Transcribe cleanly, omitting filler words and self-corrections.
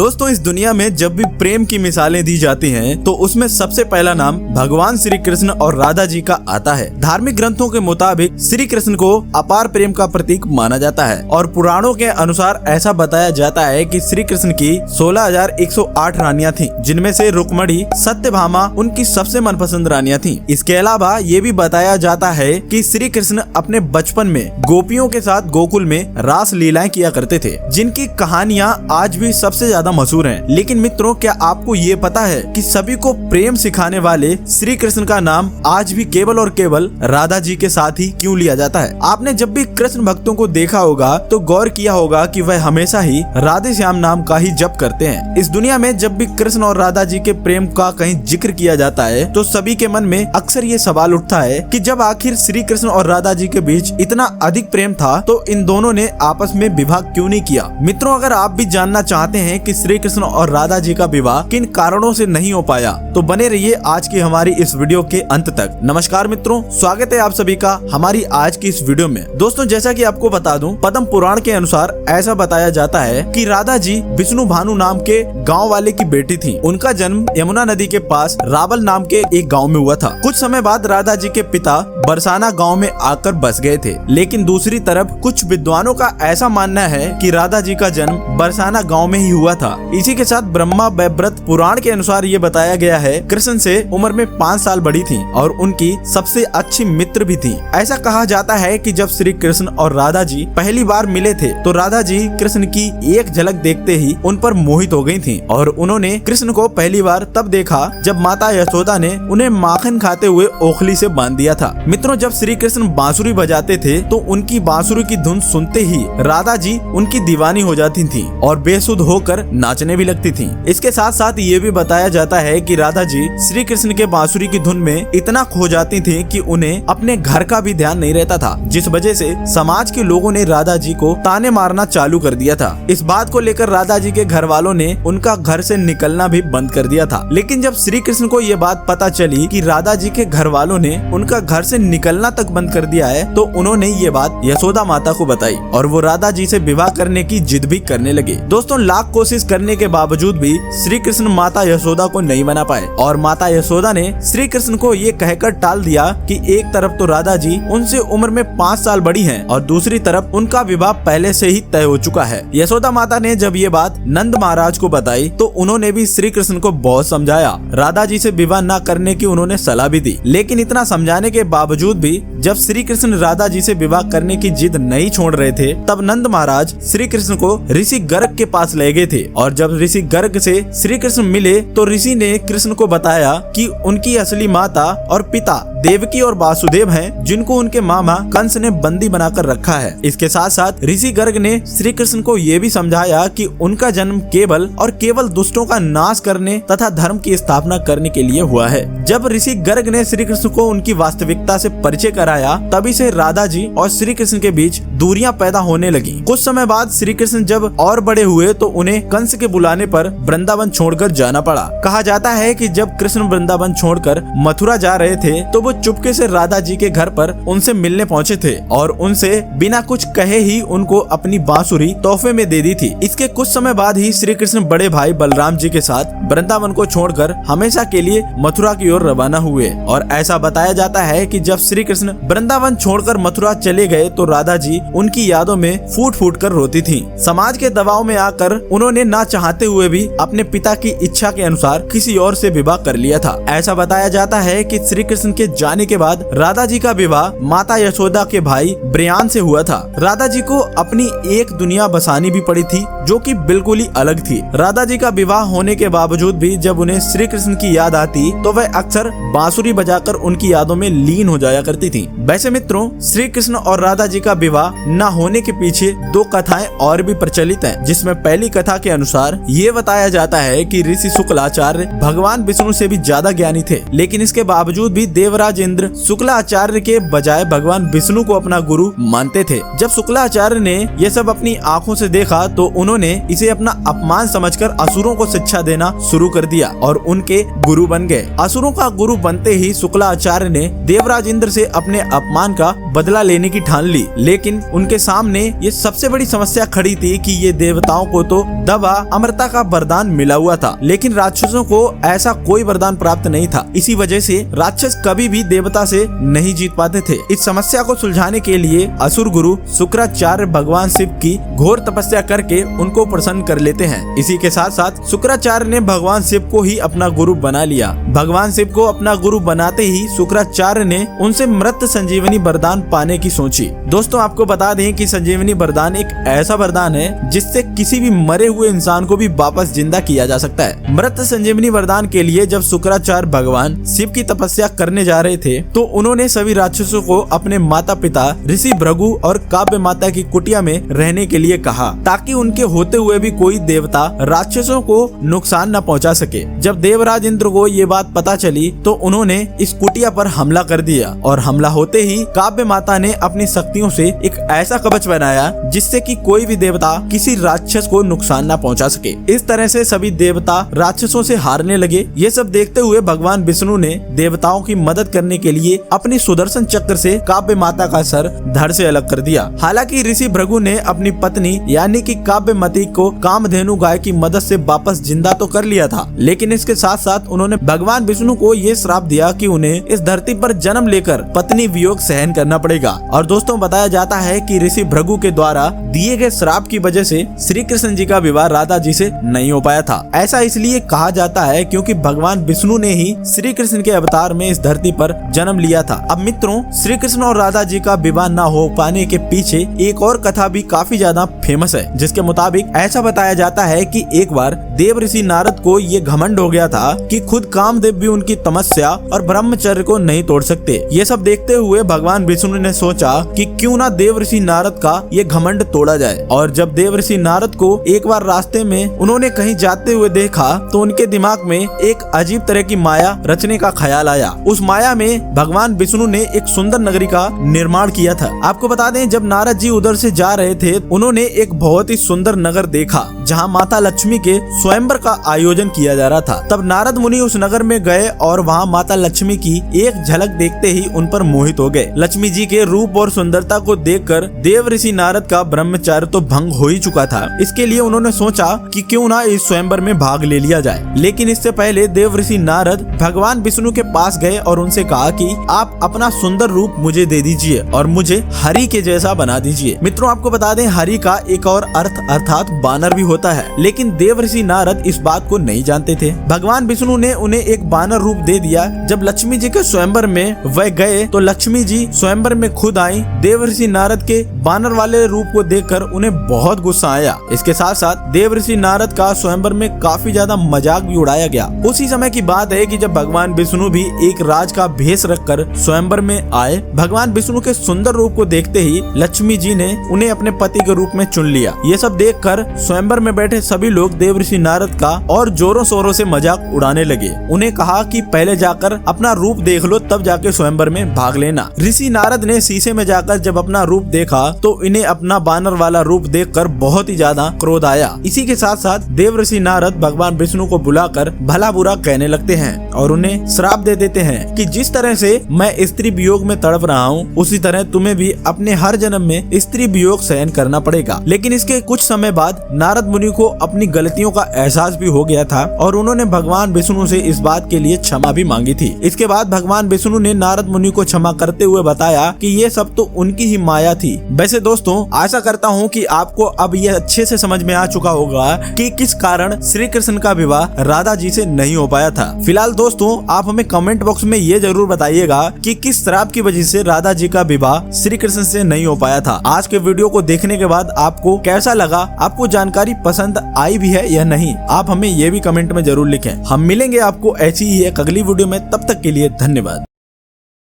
दोस्तों, इस दुनिया में जब भी प्रेम की मिसालें दी जाती हैं, तो उसमें सबसे पहला नाम भगवान श्री कृष्ण और राधा जी का आता है। धार्मिक ग्रंथों के मुताबिक श्री कृष्ण को अपार प्रेम का प्रतीक माना जाता है और पुराणों के अनुसार ऐसा बताया जाता है कि श्री कृष्ण की 16,108 रानियां थीं, जिनमें से रुक्मणी सत्यभामा उनकी सबसे मनपसंद रानियां थीं। इसके अलावा ये भी बताया जाता है कि श्री कृष्ण अपने बचपन में गोपियों के साथ गोकुल में रास लीलाएं किया करते थे, जिनकी कहानियां आज भी सबसे ज्यादा मशहूर हैं। लेकिन मित्रों, क्या आपको ये पता है कि सभी को प्रेम सिखाने वाले श्री कृष्ण का नाम आज भी केवल और केवल राधा जी के साथ ही क्यों लिया जाता है? आपने जब भी कृष्ण भक्तों को देखा होगा तो गौर किया होगा कि वह हमेशा ही राधे श्याम नाम का ही जप करते हैं। इस दुनिया में जब भी कृष्ण और राधा जी के प्रेम का कहीं जिक्र किया जाता है तो सभी के मन में अक्सर ये सवाल उठता है कि जब आखिर श्री कृष्ण और राधा जी के बीच इतना अधिक प्रेम था तो इन दोनों ने आपस में विवाह क्यों नहीं किया? मित्रों, अगर आप भी जानना चाहते हैं कि श्री कृष्ण और राधा जी का विवाह किन कारणों से नहीं हो पाया, तो बने रहिए आज की हमारी इस वीडियो के अंत तक। नमस्कार मित्रों, स्वागत है आप सभी का हमारी आज की इस वीडियो में। दोस्तों, जैसा कि आपको बता दूं, पद्म पुराण के अनुसार ऐसा बताया जाता है कि राधा जी विष्णु भानु नाम के गाँव वाले की बेटी थी। उनका जन्म यमुना नदी के पास रावल नाम के एक गाँव में हुआ था। कुछ समय बाद राधा जी के पिता बरसाना गाँव में आकर बस गए थे, लेकिन दूसरी तरफ कुछ विद्वानों का ऐसा मानना है कि राधा जी का जन्म बरसाना गांव में ही हुआ था। इसी के साथ ब्रह्मा वैवर्त पुराण के अनुसार ये बताया गया है कृष्ण से उम्र में 5 साल बड़ी थी और उनकी सबसे अच्छी मित्र भी थी। ऐसा कहा जाता है कि जब श्री कृष्ण और राधा जी पहली बार मिले थे तो राधा जी कृष्ण की एक झलक देखते ही उन पर मोहित हो गई थी और उन्होंने कृष्ण को पहली बार तब देखा जब माता यशोदा ने उन्हें माखन खाते हुए ओखली से बांध दिया था। मित्रों, जब श्री कृष्ण बांसुरी बजाते थे तो उनकी बांसुरी की धुन सुनते ही राधा जी उनकी दीवानी हो जाती थी और बेसुध होकर नाचने भी लगती थी। इसके साथ साथ ये भी बताया जाता है कि राधा जी श्री कृष्ण के बांसुरी की धुन में इतना खो जाती थी कि उन्हें अपने घर का भी ध्यान नहीं रहता था, जिस वजह से समाज के लोगों ने राधा जी को ताने मारना चालू कर दिया था। इस बात को लेकर राधा जी के घर वालों ने उनका घर से निकलना भी बंद कर दिया था। लेकिन जब श्री कृष्ण को ये बात पता चली कि राधा जी के घर वालों ने उनका घर से निकलना तक बंद कर दिया है, तो उन्होंने ये बात यशोदा माता को बताई और वो राधा जी से विवाह करने की जिद भी करने लगे। दोस्तों, लाख कोशिश करने के बावजूद भी श्री कृष्ण माता यशोदा को नहीं मना पाए और माता यशोदा ने श्री कृष्ण को ये कहकर टाल दिया कि एक तरफ तो राधा जी उनसे उम्र में 5 साल बड़ी हैं और दूसरी तरफ उनका विवाह पहले से ही तय हो चुका है। यशोदा माता ने जब ये बात नंद महाराज को बताई तो उन्होंने भी श्री कृष्ण को बहुत समझाया। राधा जी से विवाह न करने की उन्होंने सलाह भी दी, लेकिन इतना समझाने के बावजूद भी जब श्री कृष्ण राधा जी से विवाह करने की जिद नहीं छोड़ रहे थे, तब नंद महाराज श्री कृष्ण को ऋषि गर्ग के पास ले गए थे और जब ऋषि गर्ग से श्री कृष्ण मिले तो ऋषि ने कृष्ण को बताया कि उनकी असली माता और पिता देवकी और वासुदेव हैं, जिनको उनके मामा कंस ने बंदी बनाकर रखा है। इसके साथ साथ ऋषि गर्ग ने श्री कृष्ण को ये भी समझाया कि उनका जन्म केवल और केवल दुष्टों का नाश करने तथा धर्म की स्थापना करने के लिए हुआ है। जब ऋषि गर्ग ने श्री कृष्ण को उनकी वास्तविकता से परिचय कराया, तभी से राधा जी और श्री कृष्ण के बीच दूरियां पैदा होने लगी। कुछ समय बाद श्री कृष्ण जब और बड़े हुए तो उन्हें कंस के बुलाने पर वृंदावन छोड़कर जाना पड़ा। कहा जाता है कि जब कृष्ण वृंदावन छोड़कर मथुरा जा रहे थे तो वो चुपके से राधा जी के घर पर उनसे मिलने पहुंचे थे और उनसे बिना कुछ कहे ही उनको अपनी बांसुरी तोहफे में दे दी थी। इसके कुछ समय बाद ही श्री कृष्ण बड़े भाई बलराम जी के साथ वृंदावन को छोड़कर हमेशा के लिए मथुरा की ओर रवाना हुए और ऐसा बताया जाता है कि जब श्री कृष्ण वृंदावन छोड़कर मथुरा चले गए तो राधा जी उनकी यादों में फूट फूट कर रोती थी। समाज के दबाव में आकर उन्होंने ना चाहते हुए भी अपने पिता की इच्छा के अनुसार किसी और से विवाह कर लिया था। ऐसा बताया जाता है कि श्री कृष्ण के जाने के बाद राधा जी का विवाह माता यशोदा के भाई ब्रियान से हुआ था। राधा जी को अपनी एक दुनिया बसानी भी पड़ी थी जो कि बिल्कुल ही अलग थी। राधा जी का विवाह होने के बावजूद भी जब उन्हें श्री कृष्ण की याद आती तो वह अक्सर बांसुरी बजाकर उनकी यादों में लीन हो जाया करती थी। वैसे मित्रों, श्री कृष्ण और राधा जी का विवाह न होने के पीछे 2 कथाएं और भी प्रचलित हैं, जिसमें पहली कथा के अनुसार ये बताया जाता है कि ऋषि शुक्लाचार्य भगवान विष्णु से भी ज्यादा ज्ञानी थे, लेकिन इसके बावजूद भी देवराज इंद्र शुक्लाचार्य के बजाय भगवान विष्णु को अपना गुरु मानते थे। जब शुक्लाचार्य ने यह सब अपनी आंखों से देखा तो उन्होंने इसे अपना अपमान समझकर असुरों को शिक्षा देना शुरू कर दिया और उनके गुरु बन गए। असुरों का गुरु बनते ही शुक्लाचार्य ने देवराज इंद्र से अपने अपमान का बदला लेने की ठान ली, लेकिन उनके सामने ये सबसे बड़ी समस्या खड़ी थी कि ये देवताओं को तो दवा अमरता का वरदान मिला हुआ था, लेकिन राक्षसों को ऐसा कोई वरदान प्राप्त नहीं था। इसी वजह से राक्षस कभी भी देवता से नहीं जीत पाते थे। इस समस्या को सुलझाने के लिए असुर गुरु शुक्राचार्य भगवान शिव की घोर तपस्या करके उनको प्रसन्न कर लेते हैं। इसी के साथ साथ शुक्राचार्य ने भगवान शिव को ही अपना गुरु बना लिया। भगवान शिव को अपना गुरु बनाते ही शुक्राचार्य ने उनसे मृत संजीवनी वरदान पाने की सोची। दोस्तों, आपको बता दें कि संजीवनी वरदान एक ऐसा वरदान है जिससे किसी भी मरे हुए इंसान को भी वापस जिंदा किया जा सकता है। मृत संजीवनी वरदान के लिए जब शुक्राचार्य भगवान शिव की तपस्या करने जा रहे थे तो उन्होंने सभी राक्षसों को अपने माता पिता ऋषि भृगु और काव्य माता की कुटिया में रहने के लिए कहा, ताकि उनके होते हुए भी कोई देवता राक्षसों को नुकसान न पहुंचा सके। जब देवराज इंद्र को ये बात पता चली तो उन्होंने इस कुटिया पर हमला कर दिया और हमला होते ही काव्य माता ने अपनी शक्तियों से एक ऐसा कवच बनाया जिससे कि कोई भी देवता किसी राक्षस को नुकसान न पहुंचा सके। इस तरह से सभी देवता राक्षसों से हारने लगे। ये सब देखते हुए भगवान विष्णु ने देवताओं की मदद करने के लिए अपनी सुदर्शन चक्र से काव्य माता का सर धड़ से अलग कर दिया। हालांकि ऋषि भृगु ने अपनी पत्नी यानी कि काव्यमती को कामधेनु गाय की मदद से वापस जिंदा तो कर लिया था, लेकिन इसके साथ साथ उन्होंने भगवान विष्णु को ये श्राप दिया कि उन्हें इस धरती पर जन्म लेकर पत्नी वियोग सहन करना पड़ेगा। और दोस्तों, बताया जाता है कि ऋषि भृगु के द्वारा दिए गए श्राप की वजह से श्री कृष्ण जी का विवाह राधा जी से नहीं हो पाया था। ऐसा इसलिए कहा जाता है क्योंकि भगवान विष्णु ने ही श्री कृष्ण के अवतार में इस धरती पर जन्म लिया था। अब मित्रों, श्री कृष्ण और राधा जी का विवाह न हो पाने के पीछे एक और कथा भी काफी ज्यादा फेमस है, जिसके मुताबिक ऐसा बताया जाता है कि एक बार देव ऋषि नारद को ये घमंड हो गया था कि खुद कामदेव भी उनकी तपस्या और ब्रह्मचर्य को नहीं तोड़ सकते। ये सब देखते हुए भगवान विष्णु ने सोचा कि क्यों ना देव ऋषि नारद का ये घमंड तोड़ा जाए। और जब देव ऋषि नारद को एक बार रास्ते में उन्होंने कहीं जाते हुए देखा तो उनके दिमाग में एक अजीब तरह की माया रचने का ख्याल आया। उस माया में भगवान विष्णु ने एक सुंदर नगरी का निर्माण किया था। आपको बता दें, जब नारद जी उधर से जा रहे थे उन्होंने एक बहुत ही सुंदर नगर देखा जहां माता लक्ष्मी के स्वयंवर का आयोजन किया जा रहा था। तब नारद मुनि उस नगर में गए और वहां माता लक्ष्मी की एक झलक देखते ही उन पर मोहित हो गए। लक्ष्मी जी के रूप और सुंदरता को देखकर देव ऋषि नारद का ब्रह्मचर्य तो भंग हो ही चुका था। इसके लिए उन्होंने सोचा कि क्यों ना इस स्वयंवर में भाग ले लिया जाए। लेकिन इससे पहले देव ऋषि नारद भगवान विष्णु के पास गए और उनसे कहा कि आप अपना सुंदर रूप मुझे दे दीजिए और मुझे हरि के जैसा बना दीजिए। मित्रों, आपको बता दें, हरि का एक और अर्थ अर्थात बानर भी होता है, लेकिन देव ऋषि नारद इस बात को नहीं जानते थे। भगवान विष्णु ने उन्हें एक बानर रूप दे दिया। जब लक्ष्मी जी के स्वयंवर में वह गए तो लक्ष्मी जी स्वयंवर में खुद आई। देव ऋषि नारद के बानर वाले रूप को देखकर उन्हें बहुत गुस्सा आया। इसके साथ साथ देव ऋषि नारद का स्वयंवर में काफी ज्यादा मजाक भी उड़ाया गया। उसी समय की बात है कि जब भगवान विष्णु भी एक राज का भेष रखकर स्वयंवर में आए। भगवान विष्णु के सुंदर रूप को देखते ही लक्ष्मी जी ने उन्हें अपने पति के रूप में चुन लिया। ये सब देखकर स्वयंवर में बैठे सभी लोग देव ऋषि नारद का और जोरों शोरों से मजाक उड़ाने लगे। उन्हें कहा कि पहले जाकर अपना रूप देख लो, तब जाके स्वयंवर में भाग लेना। ऋषि नारद ने शीशे में जाकर जब अपना रूप देखा तो इन्हें अपना बानर वाला रूप देखकर बहुत ही ज्यादा क्रोध आया। इसी के साथ साथ देव ऋषि नारद भगवान विष्णु को बुलाकर भला बुरा कहने लगते हैं और उन्हें श्राप दे देते हैं कि जिस तरह से मैं स्त्री वियोग में तड़प रहा हूँ उसी तरह तुम्हें भी अपने हर जन्म में स्त्री वियोग सहन करना पड़ेगा। लेकिन इसके कुछ समय बाद नारद मुनि को अपनी गलतियों का एहसास भी हो गया था और उन्होंने भगवान विष्णु से इस बात के लिए क्षमा भी मांगी थी। इसके बाद भगवान विष्णु ने नारद मुनि को क्षमा करते हुए बताया कि ये सब तो उनकी ही माया थी। वैसे दोस्तों, आशा करता हूँ कि आपको अब ये अच्छे से समझ में आ चुका होगा कि किस कारण श्री कृष्ण का विवाह राधा जी से नहीं हो पाया था। फिलहाल दोस्तों, आप हमें कमेंट बॉक्स में ये जरूर बताइएगा कि किस श्राप की वजह से राधा जी का विवाह श्री कृष्ण से नहीं हो पाया था। आज के वीडियो को देखने के बाद आपको कैसा लगा, आपको जानकारी पसंद आई भी है या नहीं, आप हमें ये भी कमेंट में जरूर लिखें। हम मिलेंगे आपको ऐसी ही एक अगली वीडियो में, तब तक के लिए धन्यवाद।